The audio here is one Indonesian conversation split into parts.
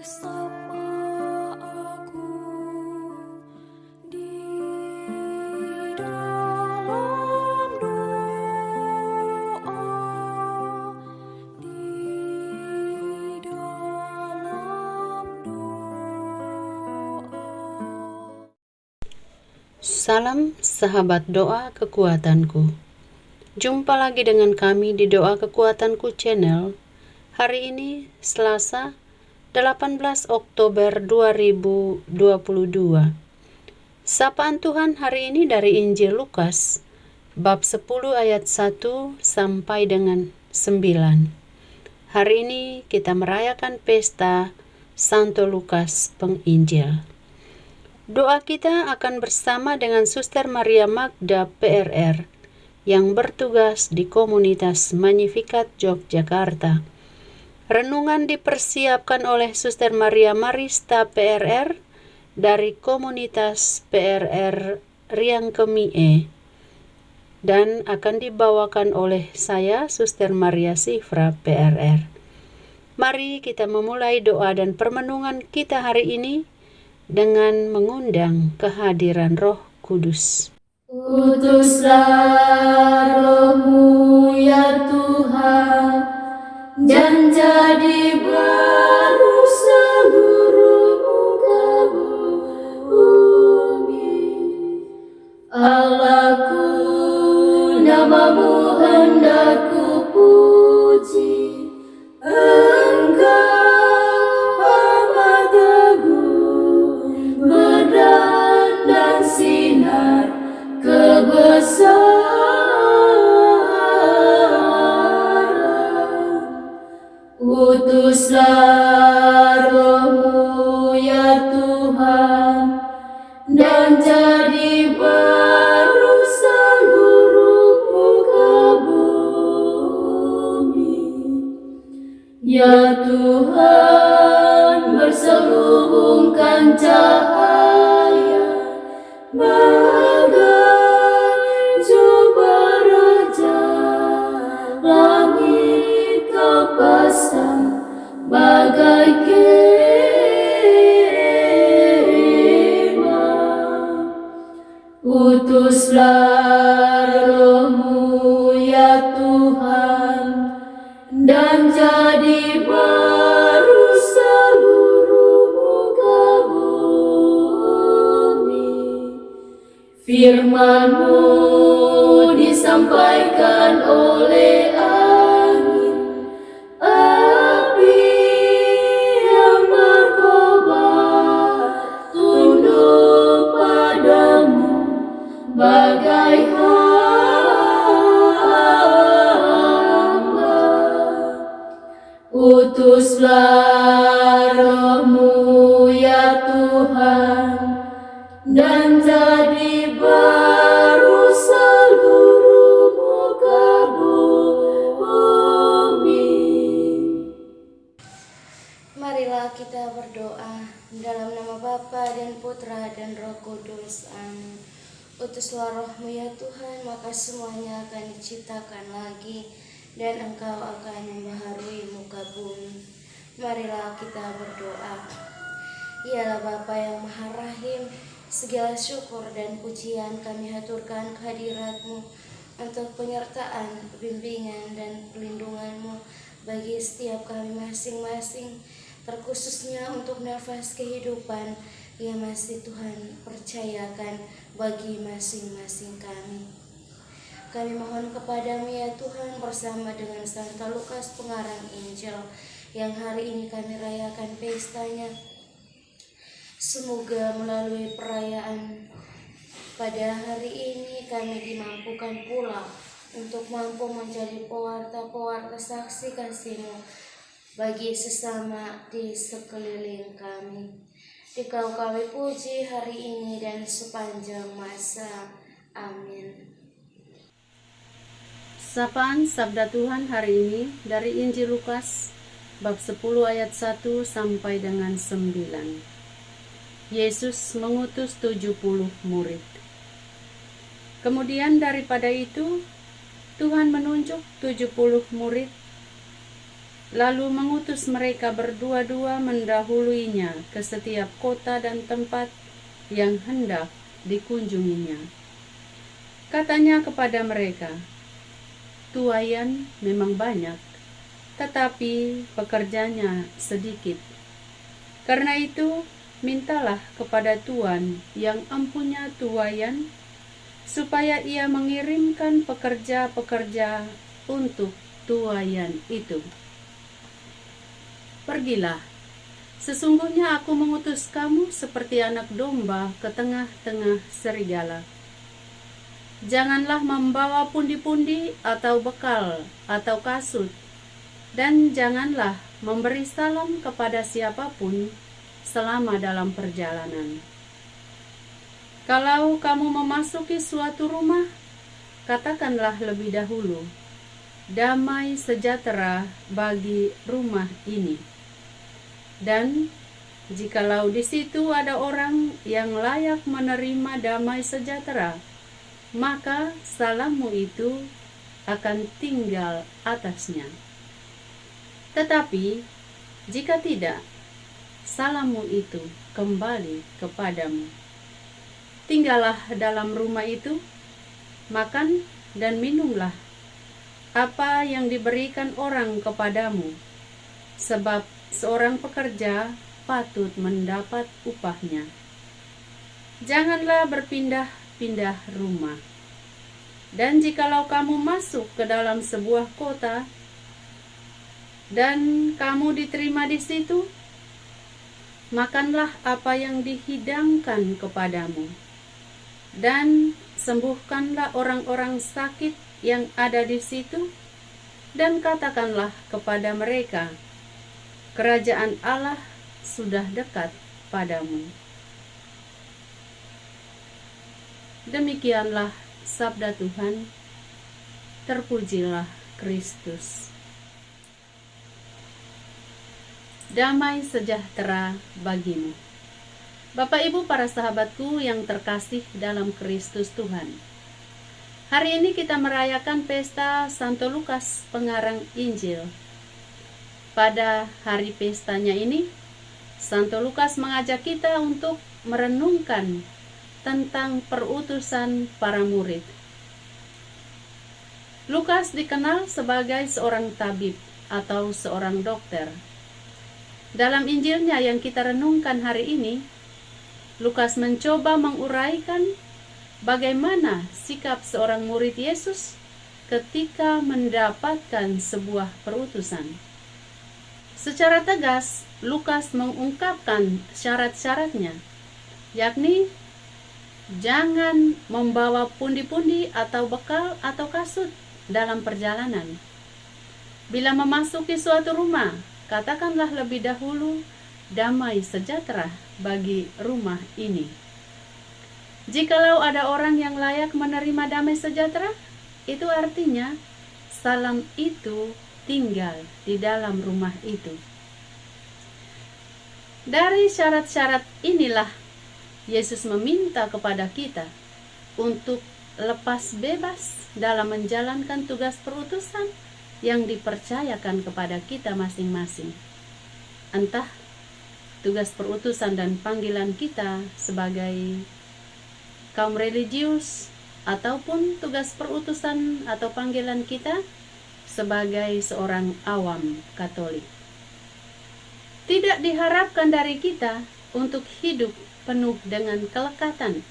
Sapa aku di dalam doa, di dalam doa. Salam sahabat doa kekuatanku. Jumpa lagi dengan kami di Doa Kekuatanku Channel. Hari ini Selasa 18 Oktober 2022. Sapaan Tuhan hari ini dari Injil Lukas bab 10 ayat 1 sampai dengan 9. Hari ini kita merayakan pesta Santo Lukas Penginjil. Doa kita akan bersama dengan Suster Maria Magda PRR yang bertugas di komunitas Magnificat Yogyakarta. Renungan dipersiapkan oleh Suster Maria Marista PRR dari komunitas PRR Riangkemie dan akan dibawakan oleh saya, Suster Maria Sifra PRR. Mari kita memulai doa dan permenungan kita hari ini dengan mengundang kehadiran Roh Kudus. Utuslah Roh-Mu ya Tuhan, dan jadi baru seluruh muka bumi. Allahku, nama-Mu hendak ku puji. Engkau amat agung, berdan dan sinar kebesaran. Utuslah Roh-Mu ya Tuhan, dan jadi baru seluruh muka bumi. Ya Tuhan, berselubungkan cahaya bagai jubah raja, langit Kau pasang bagai kemah. Utuslah Roh-Mu ya Tuhan, dan jadi baru seluruh muka bumi. Firman-Mu disampaikan oleh angin, api yang berkobar, tunduk padamu bagai hamba. Utuslah Roh-Mu ya Tuhan, dan jadi baru seluruh muka bumi. Marilah kita berdoa dalam nama Bapa dan Putra dan Roh Kudus. Amin. Utuslah Roh-Mu ya Tuhan, maka semuanya akan diciptakan lagi, dan Engkau akan membaharui muka bumi. Marilah kita berdoa. Ialah Bapa yang Maha Rahim, segala syukur dan pujian kami haturkan kehadirat-Mu untuk penyertaan, bimbingan, dan pelindungan-Mu bagi setiap kami masing-masing, terkhususnya untuk nafas kehidupan yang masih Tuhan percayakan bagi masing-masing kami. Kami mohon kepada-Mu ya Tuhan, bersama dengan Santo Lukas pengarang Injil yang hari ini kami rayakan pestanya. Semoga melalui perayaan pada hari ini kami dimampukan pula untuk mampu menjadi pewarta-pewarta saksi kasih-Mu bagi sesama di sekeliling kami. Dikau kami puji hari ini dan sepanjang masa. Amin. Sapaan Sabda Tuhan hari ini dari Injil Lukas bab 10 ayat 1 sampai dengan 9. Yesus mengutus 70 murid. Kemudian daripada itu, Tuhan menunjuk 70 murid lalu mengutus mereka berdua-dua mendahuluinya ke setiap kota dan tempat yang hendak dikunjunginya. Katanya kepada mereka, "Tuaian memang banyak, tetapi pekerjanya sedikit. Karena itu, mintalah kepada Tuan yang empunya tuaian, supaya ia mengirimkan pekerja-pekerja untuk tuaian itu. Pergilah, sesungguhnya aku mengutus kamu seperti anak domba ke tengah-tengah serigala. Janganlah membawa pundi-pundi atau bekal atau kasut, dan janganlah memberi salam kepada siapapun selama dalam perjalanan. Kalau kamu memasuki suatu rumah, katakanlah lebih dahulu, 'Damai sejahtera bagi rumah ini.' Dan jikalau di situ ada orang yang layak menerima damai sejahtera, maka salammu itu akan tinggal atasnya. Tetapi jika tidak, salammu itu kembali kepadamu. Tinggallah dalam rumah itu, makan dan minumlah apa yang diberikan orang kepadamu, sebab seorang pekerja patut mendapat upahnya. Janganlah berpindah-pindah rumah. Dan jikalau kamu masuk ke dalam sebuah kota dan kamu diterima di situ, makanlah apa yang dihidangkan kepadamu, dan sembuhkanlah orang-orang sakit yang ada di situ, dan katakanlah kepada mereka, 'Kerajaan Allah sudah dekat padamu.' Demikianlah sabda Tuhan. Terpujilah Kristus. Damai sejahtera bagimu. Bapak Ibu para sahabatku yang terkasih dalam Kristus Tuhan. Hari ini kita merayakan pesta Santo Lukas pengarang Injil. Pada hari pestanya ini, Santo Lukas mengajak kita untuk merenungkan tentang perutusan para murid. Lukas dikenal sebagai seorang tabib atau seorang dokter. Dalam Injilnya yang kita renungkan hari ini, Lukas mencoba menguraikan bagaimana sikap seorang murid Yesus ketika mendapatkan sebuah perutusan. Secara tegas, Lukas mengungkapkan syarat-syaratnya, yakni jangan membawa pundi-pundi atau bekal atau kasut dalam perjalanan. Bila memasuki suatu rumah, katakanlah lebih dahulu, 'Damai sejahtera bagi rumah ini.' Jikalau ada orang yang layak menerima damai sejahtera, itu artinya salam itu tinggal di dalam rumah itu. Dari syarat-syarat inilah Yesus meminta kepada kita untuk lepas bebas dalam menjalankan tugas perutusan yang dipercayakan kepada kita masing-masing. Entah tugas perutusan dan panggilan kita sebagai kaum religius, ataupun tugas perutusan atau panggilan kita sebagai seorang awam Katolik. Tidak diharapkan dari kita untuk hidup penuh dengan kelekatan,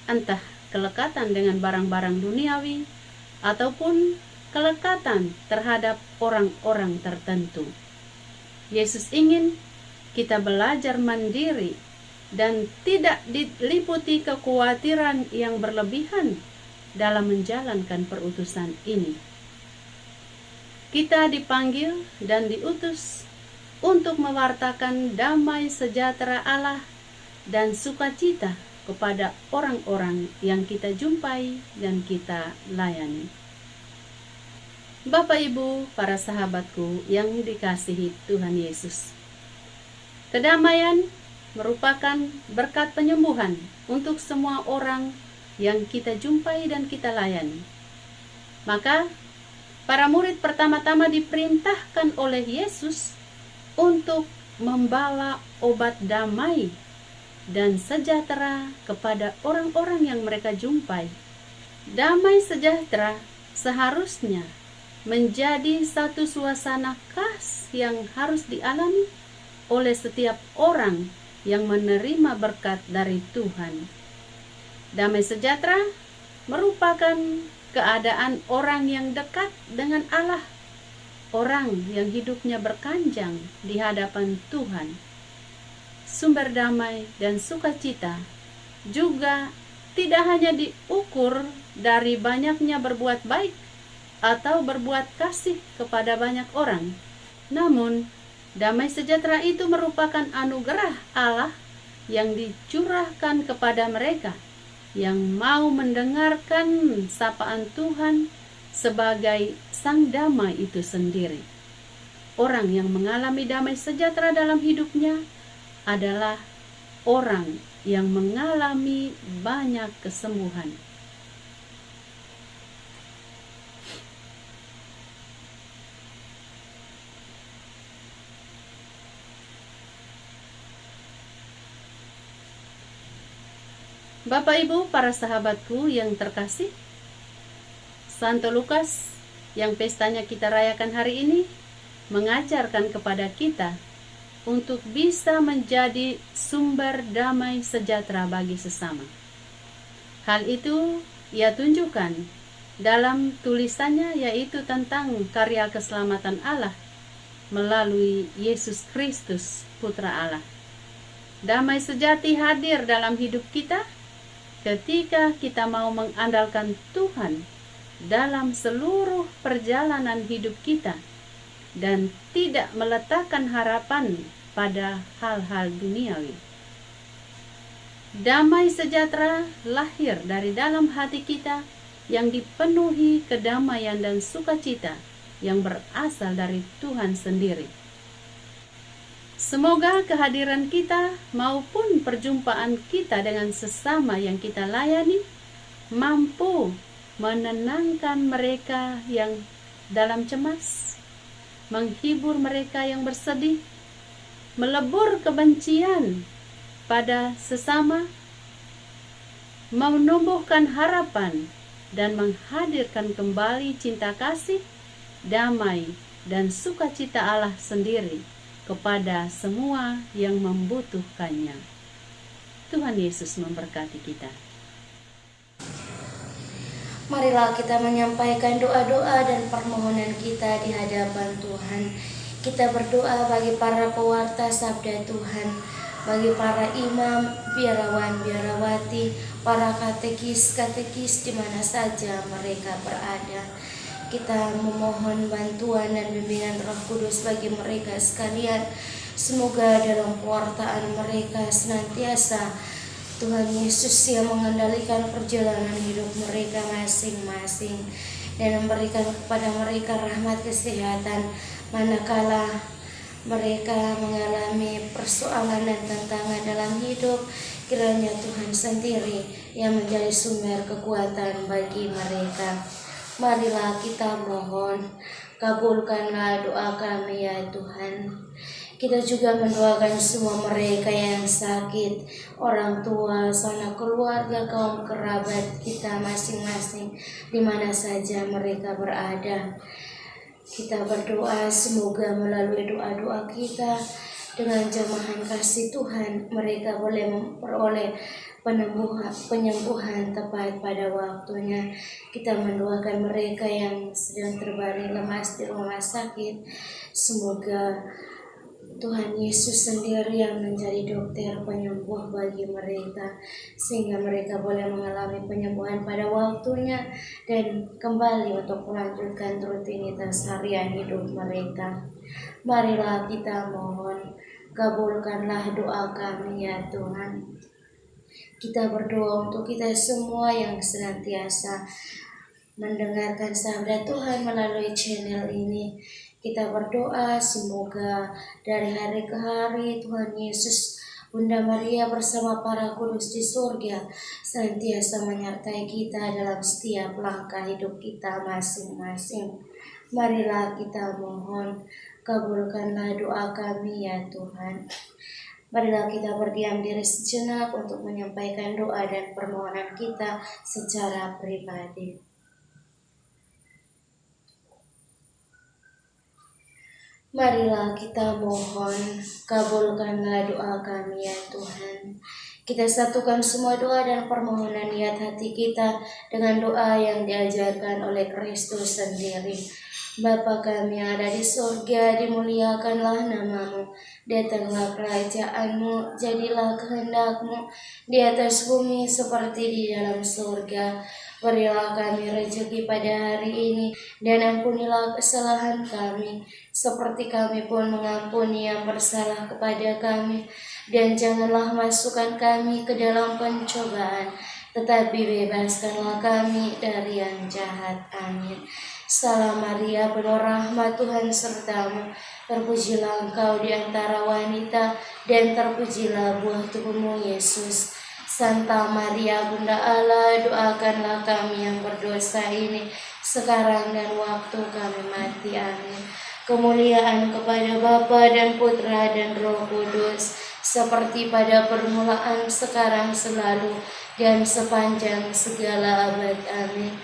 entah kelekatan dengan barang-barang duniawi ataupun kelekatan terhadap orang-orang tertentu. Yesus ingin kita belajar mandiri dan tidak diliputi kekhawatiran yang berlebihan dalam menjalankan perutusan ini. Kita dipanggil dan diutus untuk mewartakan damai sejahtera Allah dan sukacita kepada orang-orang yang kita jumpai dan kita layani. Bapak Ibu, para sahabatku yang dikasihi Tuhan Yesus, kedamaian merupakan berkat penyembuhan untuk semua orang yang kita jumpai dan kita layani. Maka, Para murid pertama-tama diperintahkan oleh Yesus untuk membawa obat damai dan sejahtera kepada orang-orang yang mereka jumpai. Damai sejahtera seharusnya menjadi satu suasana khas yang harus dialami oleh setiap orang yang menerima berkat dari Tuhan. Damai sejahtera merupakan keadaan orang yang dekat dengan Allah, orang yang hidupnya berkanjang di hadapan Tuhan. Sumber damai dan sukacita juga tidak hanya diukur dari banyaknya berbuat baik atau berbuat kasih kepada banyak orang, namun damai sejahtera itu merupakan anugerah Allah yang dicurahkan kepada mereka yang mau mendengarkan sapaan Tuhan sebagai Sang Damai itu sendiri. Orang yang mengalami damai sejahtera dalam hidupnya adalah orang yang mengalami banyak kesembuhan. Bapak Ibu, para sahabatku yang terkasih, Santo Lukas yang pestanya kita rayakan hari ini mengajarkan kepada kita untuk bisa menjadi sumber damai sejahtera bagi sesama. Hal itu ia tunjukkan dalam tulisannya, yaitu tentang karya keselamatan Allah melalui Yesus Kristus, Putra Allah. Damai sejati hadir dalam hidup kita ketika kita mau mengandalkan Tuhan dalam seluruh perjalanan hidup kita dan tidak meletakkan harapan pada hal-hal duniawi. Damai sejahtera lahir dari dalam hati kita yang dipenuhi kedamaian dan sukacita yang berasal dari Tuhan sendiri. Semoga kehadiran kita maupun perjumpaan kita dengan sesama yang kita layani mampu menenangkan mereka yang dalam cemas, menghibur mereka yang bersedih, melebur kebencian pada sesama, menumbuhkan harapan, dan menghadirkan kembali cinta kasih, damai, dan sukacita Allah sendiri kepada semua yang membutuhkannya. Tuhan Yesus memberkati kita. Marilah kita menyampaikan doa-doa dan permohonan kita di hadapan Tuhan. Kita berdoa bagi para pewarta sabda Tuhan, bagi para imam, biarawan, biarawati, para katekis di mana saja mereka berada. Kita memohon bantuan dan bimbingan Roh Kudus bagi mereka sekalian. Semoga dalam pewartaan mereka senantiasa Tuhan Yesus yang mengendalikan perjalanan hidup mereka masing-masing dan memberikan kepada mereka rahmat kesehatan manakala mereka mengalami persoalan dan tantangan dalam hidup. Kiranya Tuhan sendiri yang menjadi sumber kekuatan bagi mereka. Marilah kita mohon, kabulkanlah doa kami ya Tuhan. Kita juga mendoakan semua mereka yang sakit, orang tua, sanak keluarga, kaum kerabat kita masing-masing, di mana saja mereka berada. Kita berdoa semoga melalui doa-doa kita dengan jamahan kasih Tuhan, mereka boleh memperoleh penyembuhan tepat pada waktunya. Kita mendoakan mereka yang sedang terbaring lemas di rumah sakit. Semoga Tuhan Yesus sendiri yang menjadi dokter penyembuh bagi mereka, sehingga mereka boleh mengalami penyembuhan pada waktunya dan kembali untuk melanjutkan rutinitas harian hidup mereka. Marilah kita mohon, kabulkanlah doa kami ya Tuhan. Kita berdoa untuk kita semua yang senantiasa mendengarkan sabda Tuhan melalui channel ini. Kita berdoa semoga dari hari ke hari Tuhan Yesus, Bunda Maria bersama para kudus di surga senantiasa menyertai kita dalam setiap langkah hidup kita masing-masing. Marilah kita mohon, kabulkanlah doa kami ya Tuhan. Marilah kita berdiam diri sejenak untuk menyampaikan doa dan permohonan kita secara pribadi. Marilah kita mohon, kabulkanlah doa kami ya Tuhan. Kita satukan semua doa dan permohonan niat hati kita dengan doa yang diajarkan oleh Kristus sendiri. Bapa kami yang ada di surga, dimuliakanlah namamu. Datanglah kerajaan-Mu, jadilah kehendak-Mu di atas bumi seperti di dalam surga. Berilah kami rezeki pada hari ini, dan ampunilah kesalahan kami, seperti kami pun mengampuni yang bersalah kepada kami. Dan janganlah masukkan kami ke dalam pencobaan, tetapi bebaskanlah kami dari yang jahat. Amin. Salam Maria, penuh rahmat, Tuhan sertamu. Terpujilah engkau di antara wanita, dan terpujilah buah tubuhmu Yesus. Santa Maria, Bunda Allah, doakanlah kami yang berdosa ini, sekarang dan waktu kami mati. Amin. Kemuliaan kepada Bapa dan Putra dan Roh Kudus, seperti pada permulaan, sekarang, selalu, dan sepanjang segala abad. Amin.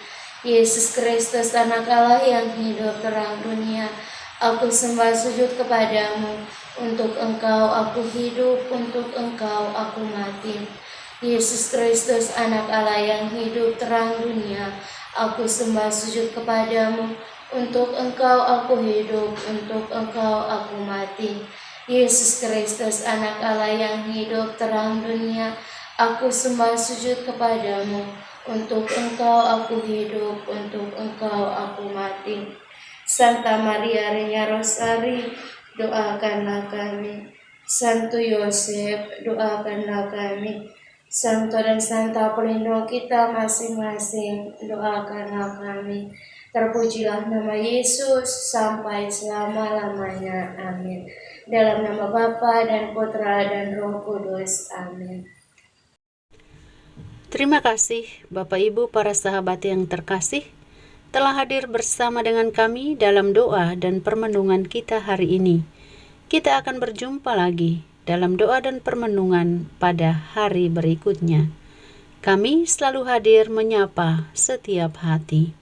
Yesus Kristus, Anak Allah yang hidup terang dunia, aku sembah sujud kepadamu. Untuk Engkau aku hidup, untuk Engkau aku mati. Yesus Kristus, Anak Allah yang hidup terang dunia, aku sembah sujud kepadamu. Untuk Engkau aku hidup, untuk Engkau aku mati. Yesus Kristus, Anak Allah yang hidup terang dunia, aku sembah sujud kepadamu. Untuk Engkau aku hidup, untuk Engkau aku mati. Santa Maria Reina Rosari, doakanlah kami. Santo Yosef, doakanlah kami. Santo dan Santa pelindung kita masing-masing, doakanlah kami. Terpujilah nama Yesus sampai selama-lamanya. Amin. Dalam nama Bapa dan Putra dan Roh Kudus. Amin. Terima kasih Bapak Ibu para sahabat yang terkasih telah hadir bersama dengan kami dalam doa dan permenungan kita hari ini. Kita akan berjumpa lagi dalam doa dan permenungan pada hari berikutnya. Kami selalu hadir menyapa setiap hati.